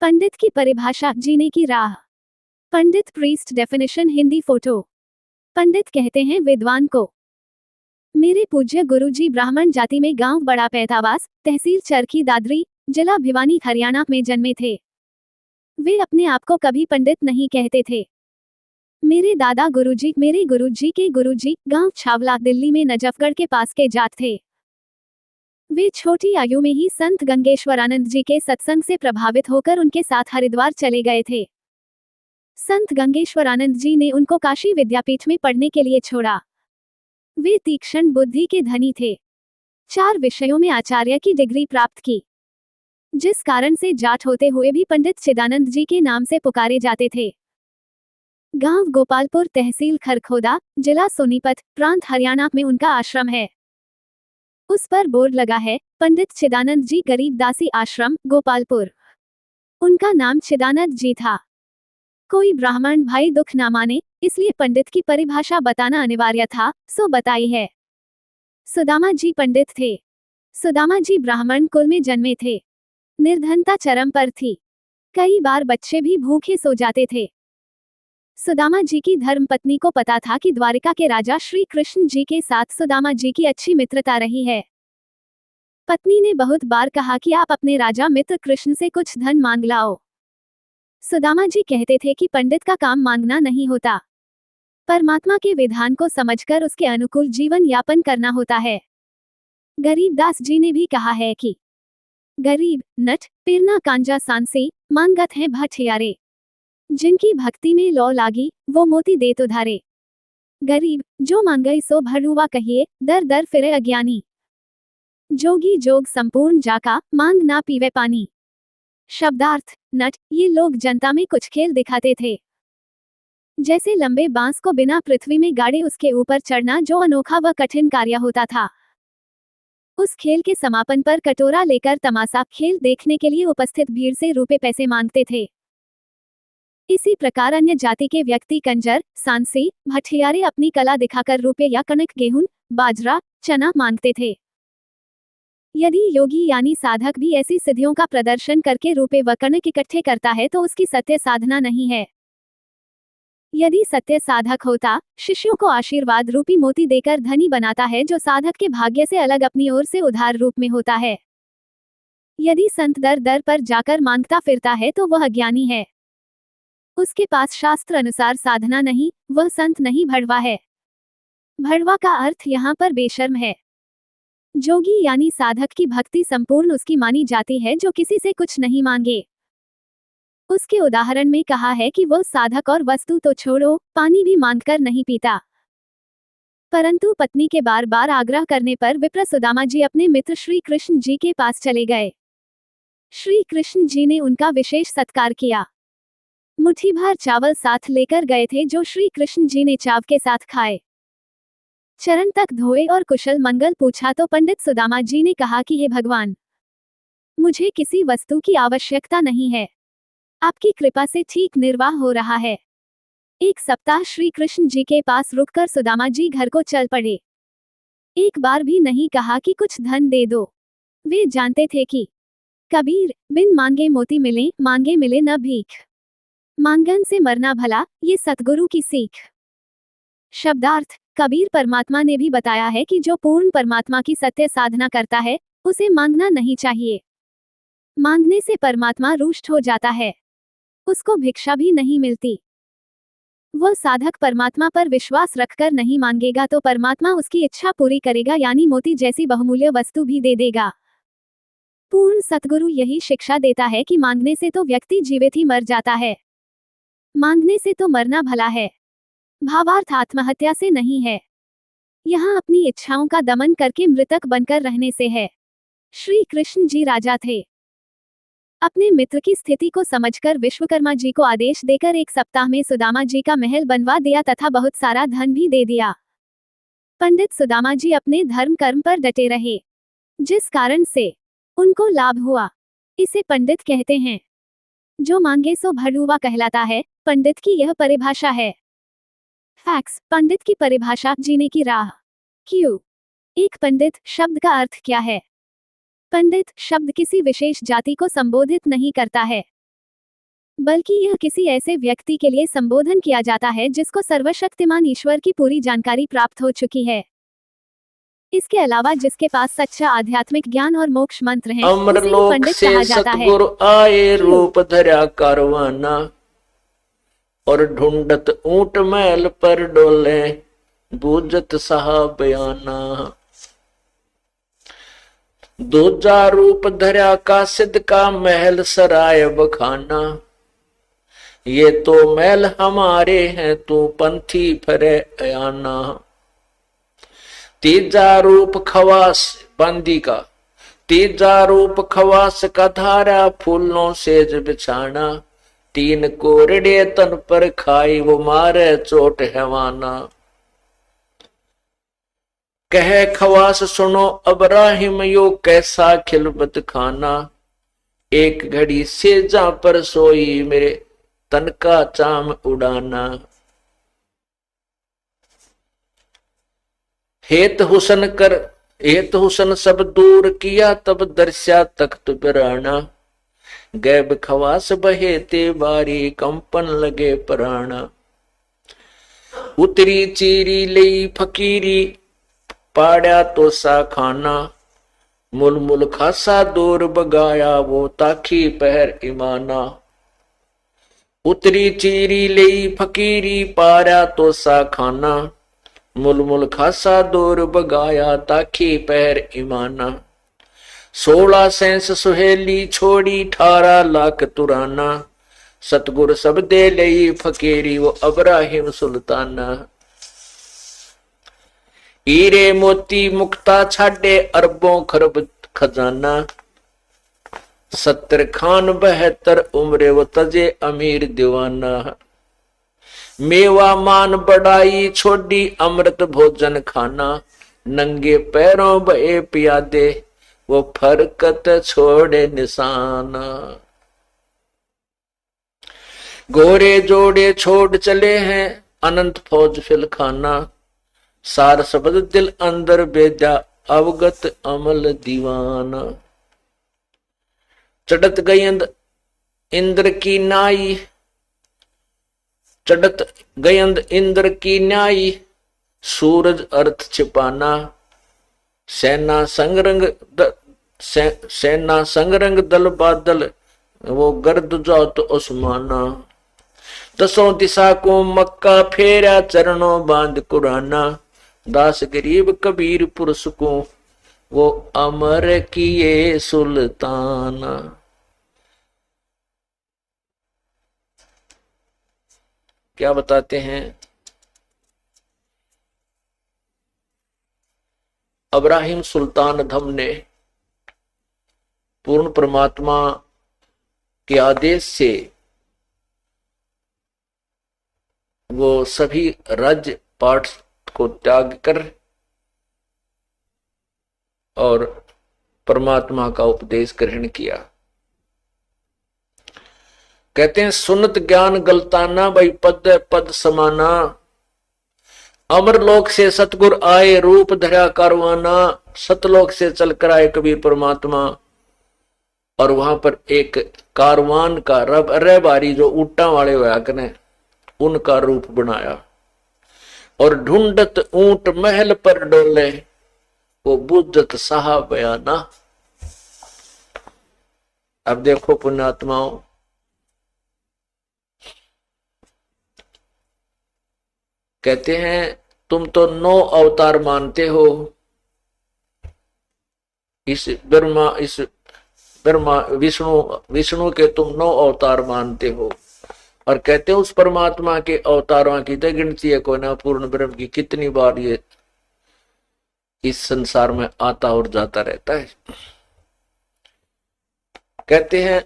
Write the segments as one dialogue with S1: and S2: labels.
S1: पंडित की परिभाषा, जीने की राह। पंडित प्रीस्ट डेफिनेशन हिंदी फोटो। पंडित कहते हैं विद्वान को। मेरे पूज्य गुरुजी ब्राह्मण जाति में गांव बड़ा पैतावास, तहसील चरखी दादरी, जिला भिवानी हरियाणा में जन्मे थे। वे अपने आप को कभी पंडित नहीं कहते थे। मेरे दादा गुरुजी मेरे गुरुजी के गुरुजी गांव छावला दिल्ली में नजफगढ़ के पास के जाट थे। वे छोटी आयु में ही संत गंगेश्वरानंद जी के सत्संग से प्रभावित होकर उनके साथ हरिद्वार चले गए थे। संत गंगेश्वरानंद जी ने उनको काशी विद्यापीठ में पढ़ने के लिए छोड़ा। वे तीक्ष्ण बुद्धि के धनी थे। 4 विषयों में आचार्य की डिग्री प्राप्त की, जिस कारण से जाट होते हुए भी पंडित चिदानंद जी के नाम से पुकारे जाते थे। गांव गोपालपुर, तहसील खरखोदा, जिला सोनीपत, प्रांत हरियाणा में उनका आश्रम है। उस पर बोर्ड लगा है, पंडित चिदानंद जी गरीबदासी आश्रम, गोपालपुर। उनका नाम चिदानंद जी था। कोई ब्राह्मण भाई दुख ना माने, इसलिए पंडित की परिभाषा बताना अनिवार्य था, सो बताई है। सुदामा जी पंडित थे। सुदामा जी ब्राह्मण कुल में जन्मे थे। निर्धनता चरम पर थी। कई बार बच्चे भी भूखे सो जाते थे। सुदामा जी की धर्मपत्नी को पता था कि द्वारिका के राजा श्री कृष्ण जी के साथ सुदामा जी की अच्छी मित्रता रही है। पत्नी ने बहुत बार कहा कि आप अपने राजा मित्र कृष्ण से कुछ धन मांग लाओ। सुदामा जी कहते थे कि पंडित का काम मांगना नहीं होता, परमात्मा के विधान को समझकर उसके अनुकूल जीवन यापन करना होता है। गरीबदास जी ने भी कहा है कि गरीब नट पिरना कांजा सांसे मांगत है भठियारे, जिनकी भक्ति में लौ लागी वो मोती देत उधारे। गरीब जो मांगई सो भरुआ कहिए, दर दर फिरे अज्ञानी। जोगी जोग संपूर्ण जाका, मांग ना पीवे पानी। शब्दार्थ, नट ये लोग जनता में कुछ खेल दिखाते थे, जैसे लंबे बांस को बिना पृथ्वी में गाड़े उसके ऊपर चढ़ना, जो अनोखा व कठिन कार्य होता था। उस खेल के समापन पर कटोरा लेकर तमाशा खेल देखने के लिए उपस्थित भीड़ से रुपए पैसे मांगते थे। इसी प्रकार अन्य जाति के व्यक्ति कंजर, सांसी, भठियारे अपनी कला दिखाकर रुपए या कणक, गेहूं, बाजरा, चना मांगते थे। यदि योगी यानी साधक भी ऐसी सिद्धियों का प्रदर्शन करके रुपए व कणक इकट्ठे करता है तो उसकी सत्य साधना नहीं है। यदि सत्य साधक होता, शिष्यों को आशीर्वाद रूपी मोती देकर धनी बनाता है, जो साधक के भाग्य से अलग अपनी ओर से उधार रूप में होता है। यदि संत दर दर पर जाकर मांगता फिरता है तो वह अज्ञानी है। उसके पास शास्त्र अनुसार साधना नहीं, वह संत नहीं, भड़वा है। भड़वा का अर्थ यहाँ पर बेशर्म है। जोगी यानी साधक की भक्ति संपूर्ण उसकी मानी जाती है, जो किसी से कुछ नहीं मांगे। उसके उदाहरण में कहा है कि वह साधक और वस्तु तो छोड़ो, पानी भी मांगकर नहीं पीता। परंतु पत्नी के बार बार आग्रह करने पर विप्र सुदामा जी अपने मित्र श्री कृष्ण जी के पास चले गए। श्री कृष्ण जी ने उनका विशेष सत्कार किया। मुट्ठी भर चावल साथ लेकर गए थे, जो श्री कृष्ण जी ने चाव के साथ खाए। चरण तक धोए और कुशल मंगल पूछा तो पंडित सुदामा जी ने कहा कि हे भगवान, मुझे किसी वस्तु की आवश्यकता नहीं है, आपकी कृपा से ठीक निर्वाह हो रहा है। एक सप्ताह श्री कृष्ण जी के पास रुककर सुदामा जी घर को चल पड़े। एक बार भी नहीं कहा कि कुछ धन दे दो। वे जानते थे कि कबीर, बिन मांगे मोती मिले, मांगे मिले न भीख। मांगन से मरना भला, ये सतगुरु की सीख। शब्दार्थ, कबीर परमात्मा ने भी बताया है कि जो पूर्ण परमात्मा की सत्य साधना करता है, उसे मांगना नहीं चाहिए। मांगने से परमात्मा रुष्ट हो जाता है, उसको भिक्षा भी नहीं मिलती। वह साधक परमात्मा पर विश्वास रखकर नहीं मांगेगा तो परमात्मा उसकी इच्छा पूरी करेगा, यानी मोती जैसी बहुमूल्य वस्तु भी दे देगा। पूर्ण सतगुरु यही शिक्षा देता है कि मांगने से तो व्यक्ति जीवित ही मर जाता है, मांगने से तो मरना भला है। भावार्थ आत्महत्या से नहीं है, यहाँ अपनी इच्छाओं का दमन करके मृतक बनकर रहने से है। श्री कृष्ण जी राजा थे। अपने मित्र की स्थिति को समझकर विश्वकर्मा जी को आदेश देकर 1 सप्ताह में सुदामा जी का महल बनवा दिया तथा बहुत सारा धन भी दे दिया। पंडित सुदामा जी अपने धर्म कर्म पर डटे रहे, जिस कारण से उनको लाभ हुआ। इसे पंडित कहते हैं। जो मांगे सो भड़ुआ कहलाता है, पंडित की यह परिभाषा है। फैक्ट्स, पंडित की परिभाषा, जीने की राह। क्यों? एक पंडित शब्द का अर्थ क्या है? पंडित शब्द किसी विशेष जाति को संबोधित नहीं करता है। बल्कि यह किसी ऐसे व्यक्ति के लिए संबोधन किया जाता है जिसको सर्वशक्तिमान ईश्वर की पूरी जानकारी प्राप्त हो चुकी है। इसके अलावा जिसके पास सच्चा आध्यात्मिक ज्ञान और मोक्ष मंत्र है, उसे ही
S2: अमरलोक
S1: पंडित
S2: से
S1: कहा जाता है।
S2: सतगुरु आए रूप धरा कारवाना, और ढूंढत ऊंट महल पर डोले, बूझत सहा बयाना। दूजा रूप धरा कासिद का महल सराय बखाना, ये तो महल हमारे हैं तू पंथी फरे अयाना। तीजा रूप खवास बंदी का, तीजा रूप खवास का धारा फूलों सेज बिछाना, तीन कोरड़े तन पर खाई वो मारे चोट हैवाना। कहे खवास सुनो अब्राहिम यो कैसा खिलबत खाना, एक घड़ी सेजा पर सोई मेरे तन का चाम उड़ाना। हेत हुसन सब दूर किया तब दर्शा तख्त बिराना, गैब खवास बहे ते बारी कंपन लगे प्राणा। उतरी चीरी लई फकीरी पाड़ा तो सा खाना, मुल मुल खासा दूर बगाया वो ताखी पहर ईमाना। उतरी चीरी लई फकीरी पाड़ा तो सा खाना, मुल मुल खासा दूर बगाया ताखी पहर ईमाना। 16 सेंस सुहेली छोड़ी 18 लाख तुराना, सतगुर सब दे लई फकीरी वो अब्राहिम सुल्ताना। हीरे मोती मुक्ता छाडे अरबों खरब खजाना, 70 खान 72 उम्रे वो तजे अमीर दीवाना। मेवा मान बढ़ाई छोड़ी अमृत भोजन खाना, नंगे पैरों बहे पियादे वो फरकत छोड़े निशाना। गोरे जोड़े छोड़ चले हैं अनंत फौज फिल खाना, सार शब्द दिल अंदर बेजा अवगत अमल दीवाना। चढ़त गयंद इंद्र की नाई, चढ़त गयंद इंद्र की न्याई, सूरज अर्थ छिपाना। सेना संगरंग दल बादल वो गर्द जाओ तो उस्माना। 10 दिशा को मक्का फेरा चरणों बांध कुराना, दास गरीब कबीर पुरुष को वो अमर किए सुल्ताना। क्या बताते हैं? अब्राहिम सुल्तान धम ने पूर्ण परमात्मा के आदेश से वो सभी राज्य पाठ को त्याग कर और परमात्मा का उपदेश ग्रहण किया। कहते हैं सुनत ज्ञान गलताना, भाई पद पद समाना। अमरलोक से सतगुर आए रूप धरा कारवाना, सतलोक से चलकर आए कबीर परमात्मा और वहां पर एक कारवान का रहबारी जो ऊंटा वाले हुआ कने उनका रूप बनाया और ढूंढत ऊंट महल पर डोले वो बुद्धत साहा बयाना। अब देखो पुण्यात्माओं, कहते हैं तुम तो 9 अवतार मानते हो, इस ब्रह्मा विष्णु के तुम 9 अवतार मानते हो और कहते हो उस परमात्मा के अवतारों की तो गिनती है कोई ना, पूर्ण ब्रह्म की कितनी बार ये इस संसार में आता और जाता रहता है। कहते हैं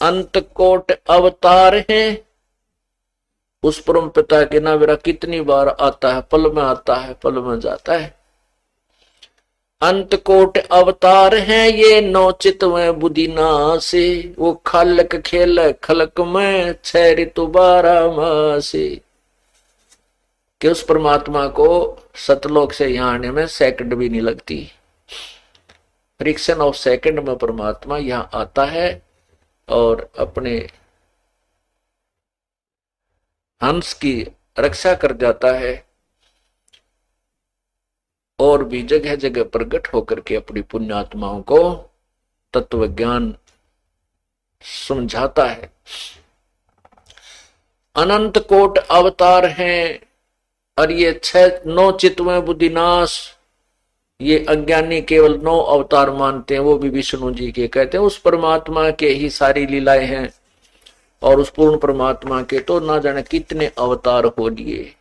S2: अंत कोट अवतार हैं, उस परम पिता के ना मेरा कितनी बार आता है, पल में आता है पल में जाता है। अंत कोट अवतार हैं ये 9 चितवें बुदिना से, वो खालक खेल खलक में 6 ऋतु 12 मासे। कि उस परमात्मा को सतलोक से यहाँ आने में सेकंड भी नहीं लगती, फ्रिक्शन ऑफ सेकंड में परमात्मा यहाँ आता है और अपने हंस की रक्षा कर जाता है और भी जगह जगह प्रकट होकर के अपनी पुण्यात्माओं को तत्व ज्ञान समझाता है। अनंत कोट अवतार हैं और ये 9 चित्तवें बुद्धिनाश, ये अज्ञानी केवल 9 अवतार मानते हैं, वो भी विष्णु जी के कहते हैं। उस परमात्मा के ही सारी लीलाएं हैं और उस पूर्ण परमात्मा के तो ना जाने कितने अवतार हो लिए।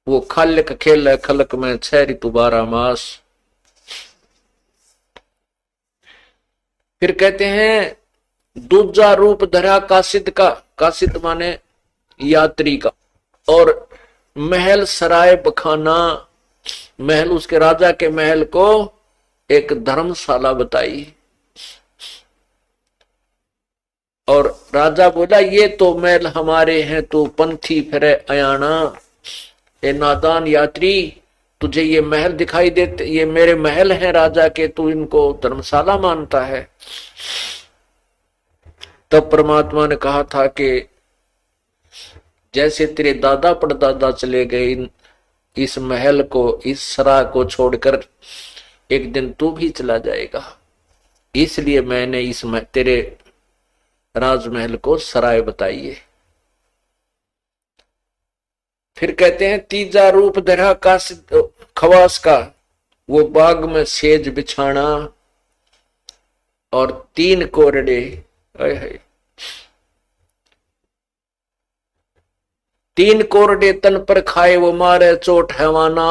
S2: वो खाल्यक खेल खलक में 6 ऋतु 12 मास। फिर कहते हैं दूजा रूप धरा कासिद का, कासिद माने यात्री का, और महल सराय बखाना, महल उसके राजा के महल को एक धर्मशाला बताई। और राजा बोला ये तो महल हमारे हैं, तू पंथी फिरे अयाना। ए नादान यात्री, तुझे ये महल दिखाई देते, ये मेरे महल हैं राजा के, तू इनको धर्मशाला मानता है। तब परमात्मा ने कहा था कि जैसे तेरे दादा परदादा चले गए इस महल को, इस सराय को छोड़कर, एक दिन तू भी चला जाएगा, इसलिए मैंने इस तेरे राजमहल को सराय बताई है। फिर कहते हैं तीजा रूप धरा का खवास का, वो बाग में सेज बिछाना और 3 कोरडे, 3 कोरडे तन पर खाए वो मारे चोट हैवाना।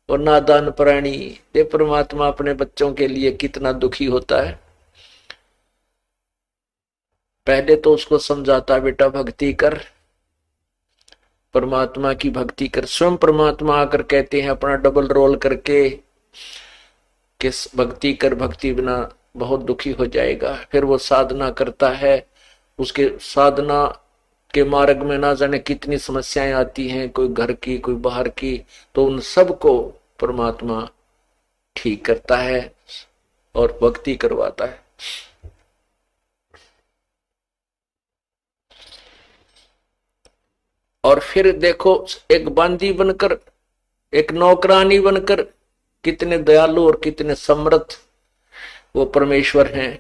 S2: और नादान प्राणी, ये परमात्मा अपने बच्चों के लिए कितना दुखी होता है। पहले तो उसको समझाता बेटा भक्ति कर, परमात्मा की भक्ति कर। स्वयं परमात्मा आकर कहते हैं अपना डबल रोल करके किस भक्ति कर, भक्ति बिना बहुत दुखी हो जाएगा। फिर वो साधना करता है, उसके साधना के मार्ग में ना जाने कितनी समस्याएं आती हैं, कोई घर की कोई बाहर की, तो उन सब को परमात्मा ठीक करता है और भक्ति करवाता है। और फिर देखो एक बांदी बनकर, एक नौकरानी बनकर, कितने दयालु और कितने समर्थ वो परमेश्वर हैं।